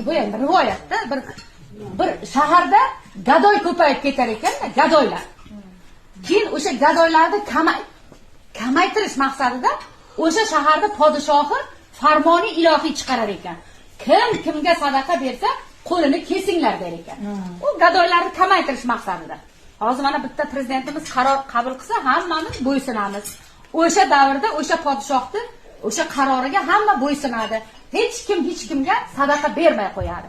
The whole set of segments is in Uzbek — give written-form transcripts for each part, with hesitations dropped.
Bu endi rivoyatda bir shaharda gadoy ko'payib ketar ekan-da, gadoylar. Keyin o'sha gadoylarni kamaytirish maqsadida o'sha shaharda podshohi farmoni ilohiy chiqarar ekan. Kimga sadaqa bersa, qo'lini kesinglar der ekan. U gadoylarni kamaytirish maqsadida. Hozir mana bitta prezidentimiz qaror qabul qilsa, hammamiz bo'ysunamiz. O'sha davrda o'sha podshohni o'sha qaroriga hamma bo'ysunadi. Hech kimga sadaqa bermay qo'yadi.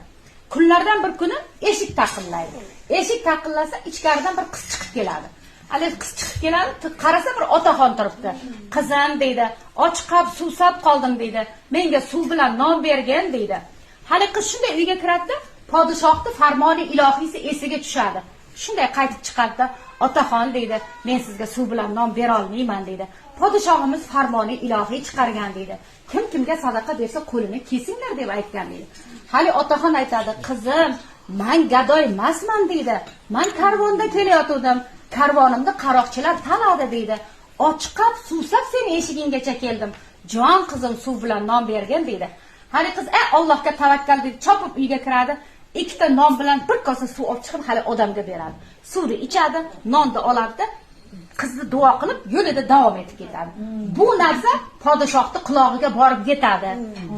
Kunlardan bir kuni eshik taqillaydi. Eshik taqillasa, ichkaridan bir qiz chiqib keladi. Hali qiz chiqib keladi, qarasa bir otaxon turibdi. Qizim deydi, ochiqab suvsab qoldim deydi. Menga suv bilan non bergin deydi. Hali qiz shunday uyga kiradi, podshohning farmoni ilohiysi esiga tushadi. Shunday qaytib chiqadi, otaxon deydi, men sizga suv bilan non bera olmayman deydi. Podshohimiz farmoni ilohiy chiqargan deydi. Kimga sadaqa bersa qo'lini kesinglar deb aytgan deydi. Hali otaxon aytadi, qizim, men gadoy emasman deydi. Men karvonda kelayotgandim. Karvonimni qaroqchilar taladi deydi. Ochiqab suvsab seni eshiginggacha keldim. Jon qizim suv bilan non bergin deydi. Hali qiz Allohga tavakkal deb chopib uyga kiradi. Ikkita non bilan bir kosa suv olib chiqib hali odamga beradi. Suvni ichadi, nonni oladi, qizni duo qilib yo'lida davom etib ketadi. Bu narsa podshohning qulog'iga borib yetadi.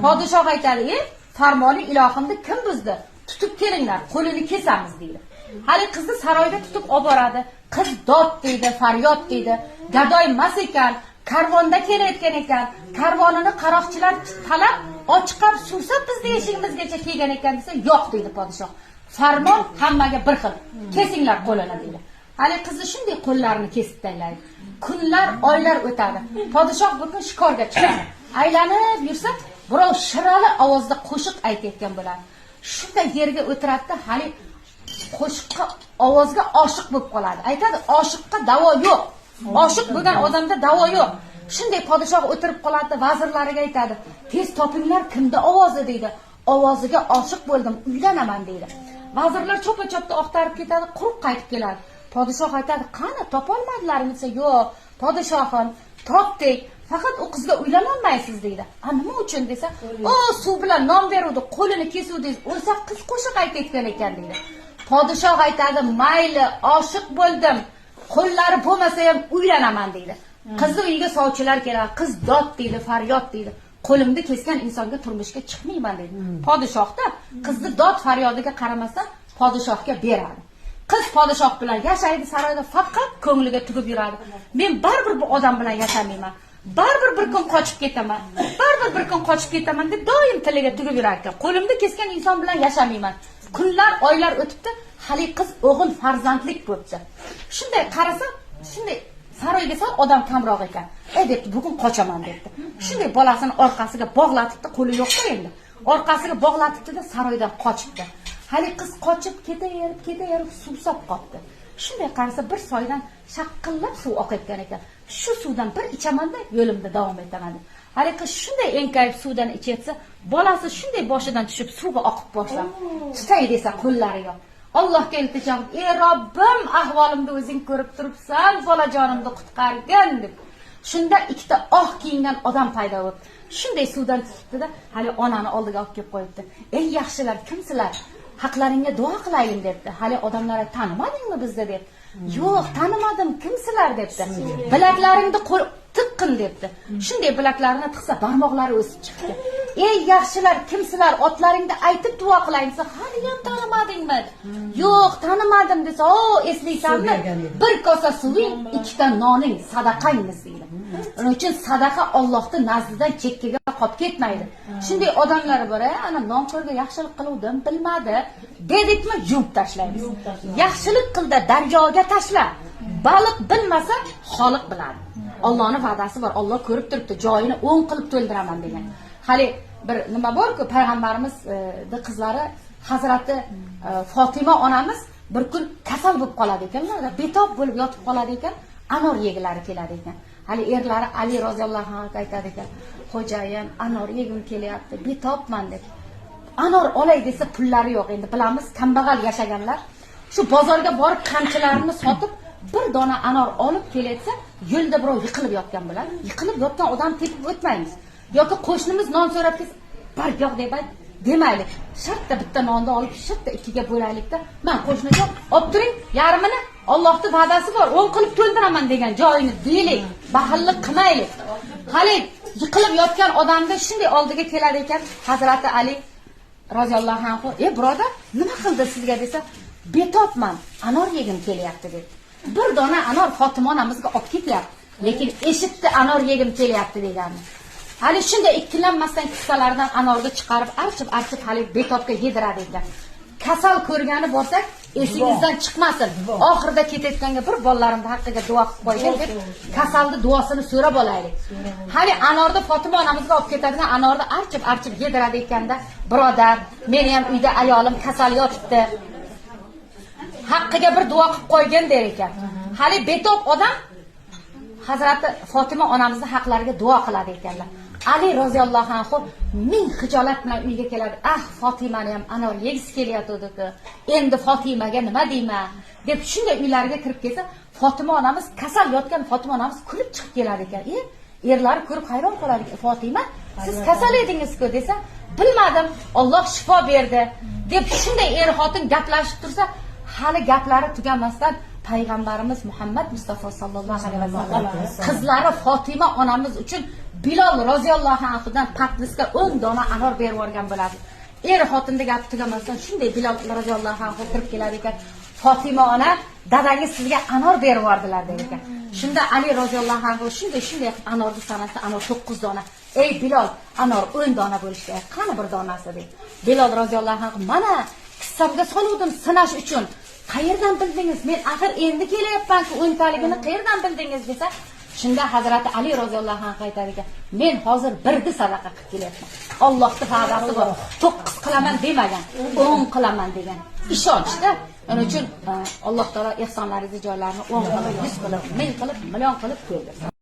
Podshoh aytadi, farmoni ilohimni kim buzdi? Tutib kelinglar, qo'lini kesamiz deydi. Hali qizni saroyda tutib olib boradi. Qiz dod deydi, faryod deydi. Gadoy emas ekan, karvonda kelayotgan ekan. Karvonini qaroqchilar talab, ochiqab suvsab bizni eshigimizgacha kelgan ekan desa, yo'q deydi podshoh. Farmon hammaga bir xil. Kesinglar qo'lini deydi. Hali qizni shunday qo'llarini kesib tashlaydi. Kunlar, oylar o'tadi. Podshoh bir kun shikorga chiqadi. Aylanib yursa, birov shirali ovozda qo'shiq aytayotgan bo'ladi. Shunday yerga o'tiradi, hali qo'shiqqa ovozga oshiq bo'lib qoladi. Aytadi, oshiqqa davo yo'q. Oshiq bo'lgan odamda davo yo'q. Shunday podshoh o'tirib qoladi, vazirlariga aytadi, tez topinglar, kimda ovozi deydi. Ovoziga oshiq bo'ldim, uylanaman deydi. Vazirlar cho'pa-chopda oqtarib ketadi, quruq qaytib keladi. Podshoh aytadi, qani topolmadinglarmi desa, yo'q, podshohim, topdik. Faqat u qizga uylana olmaysiz deydi. Nima uchun desa, o suv bilan non beruvdi, qo'lini kesuvdingiz. O'lsa qiz qo'shiq aytayotgan ekan deydi. Podshoh aytadi, mayli, oshiq bo'ldim. Qo'llari bo'lmasa ham uylanaman deydi. Qizni uyiga sovchilar keladi, qiz dod deydi, faryod deydi. Qo'limni kesgan insonga turmushga chiqmayman deydi. Podshohda qizni dod faryodiga qaramasdan podshohga beradi. Qiz podshoh bilan yashaydi saroyda, faqat ko'ngliga tugib yuradi. Men baribir bu odam bilan yashamayman. Baribir bir kun qochib ketaman. Baribir bir kun qochib ketaman deb doim tiliga tugib yurar ekan. Qo'limda kesgan inson bilan yashamayman. Kunlar, oylar o'tibdi, hali qiz o'g'il farzandlik bo'libdi. Shunday qarasa, shunday saroyga sal odam kamroq ekan. Debdi, bugun qochaman debdi. Shunday bolasini orqasiga bog'latibdi, qo'li yo'qda endi. Orqasiga bog'latibdi-da saroydan qochibdi. Hali qiz qochib ketaverib suvsab qoldi. Shunday qarasa bir soydan shaqqillab suv oqayotgan ekan. Shu suvdan bir ichaman-da, yo'limda davom etaman. Hali qiz shunday enkayib suvdan ichetsa, bolasi shunday boshidan tushib suvga oqib boshladi. Tutay desa qo'llari yo'q. Allohga iltijo, ey Robbim, ahvolimni o'zing ko'rib turibsan, bolajonimni qutqargin deb. Shunda ikkita oq kiyingan odam paydo bo'ldi. Shunday suvdan tutibdi-da, hali onani oldiga olib kelib qo'yibdi. Ey yaxshilar, kimsizlar? Haqlaringga duo qilaylik debdi. Hali odamlar tanimadingmi bizni deb. Yo'q, tanimadim, kimsizlar debdi. Bilaklaringni tiqqin debdi. Shunday bilaklarini tiqsa, barmoqlari o'sib chiqdi. Ey yaxshilar, kimsizlar? Otlaringni aytib duo qilaylik desa, hali ham tanimadingmi? Yo'q, tanimadim desa, "O, eslaysanmi? Bir kosa suving, ikkita noning sadaqangiz" deydi. Uning uchun sadaqa Allohning nazdidan chekkaga qolib ketmaydi. Shunday odamlar bor, ana nonko'rga yaxshilik qiluvdim, bilmadi, dedikmi, yuvib tashlaymiz. Yaxshilik qildi, daryoga tashla. Baliq bilmasa, xoliq biladi. Allohning va'dasi bor, Alloh ko'rib turibdi, joyini o'ng qilib to'ldiraman degan. Hali bir nima bor-ku, payg'ambarimizning qizlari Hazrati Fatima onamiz bir kun kasal bo'lib qoladi ekanlar, betob bo'lib yotib qoladi ekan, anor yegilari keladi ekan. Hali erlari Ali roziyallohu anhu aytadi ekan, "Xo'jayin, anor yegim kelyapti, betobman" deb. Anor olay desa pullari yo'q. Endi bilamiz, kambag'al yashaganlar shu bozorga borib qamchilarini sotib bir dona anor olib kelayotsa, yo'lda birov yiqilib yotgan bo'ladi. Yiqilib yotgan odam tepib o'tmaymiz. Yoki qo'shnimiz non so'rab kelsa, "Bargoq" deb ayt, demaylik. Shartta bitta nonni olib shartta ikkiga bo'laylikda. Men qo'shniga olib turing, yarmini Allohning va'dasi bor, 10 qilib to'ldiraman degan joyini deylik. Baxillik qilmaylik. Hali yiqilib yotgan odamda shunday oldiga kelar ekan Hazrati Ali roziyallohu anhu, birodar, nima qildi sizga desa, betobman, anor yegim kelyapti dedi. Bir dona anor Fatima onamizga olib ketyapti, lekin eshitdi anor yegim kelyapti deganini. Hali shunday ikkilanmasdan kissalaridan anorni chiqarib, archib hali betobga yediradi ekan. Kasal ko'rgani bo'lsak, esingizdan chiqmasin. Oxirida ketayotganga bir bolalarimning haqqiga duo qilib qo'ygan deb, kasalni duosini so'rab olaylik. Hali anorni Fatima onamizga olib ketadigan anorni archib yediradi ekanda, birodar, meni ham uyda ayolim kasal yotibdi. Haqqiga bir duo qilib qo'ygan der ekan. Hali betob odam Hazrati Fatima onamizning haqlariga duo qiladi ekanlar. Ali roziyallohu anhu ming xijolat bilan uyga keladi. Fatimani ham anor yegisi kelyapti-ku. Endi Fatimaga nima deyman deb shunday uylariga kirib kelsa, Fatima onamiz kasal yotgan Fatima onamiz kulib chiqib kelar ekan. Erlari ko'rib hayron qolar ekan. Fatima, siz kasal edingiz-ku desa, bilmadim, Alloh shifo berdi deb shunday xotin gaplashib tursa, hali gaplari tugamasdan Payg'ambarimiz Muhammad Mustafa sallallohu alayhi vasallam qizlari Fatima onamiz uchun Bilol roziyallohu anhudan patnisga 10 dona anor berib yuborgan bo'ladi. Xotinda gap tugamasdan shunday Bilol roziyallohu anhu kirib kelar ekan. Fatima ona, dadangiz sizga anor berib yubordilar der ekan. Shunda Ali roziyallohu anhu shunday anorni sanasi, anor 9 dona. Ey Bilol, anor 10 dona bo'lishi kerak. Qani bir donasi dedi. Bilol roziyallohu anhu, mana kissamga soluvdim sinash uchun. Qayerdan bildingiz? Men axir endi kelyapman-ku, 10 taligini qayerdan bildingiz desa, shunda Hazrati Ali roziyallohu anhu aytar ekan, men hozir birni sadaqa qilib kelyapman. Allohning va'dasi bor. 9 qilaman demagan, 10 qilaman degan. Ishonchda. Shuning uchun Alloh taolo ehsonlaringizni joylarini 10 qilib, 100 qilib, 1000 qilib, million qilib ko'rdi.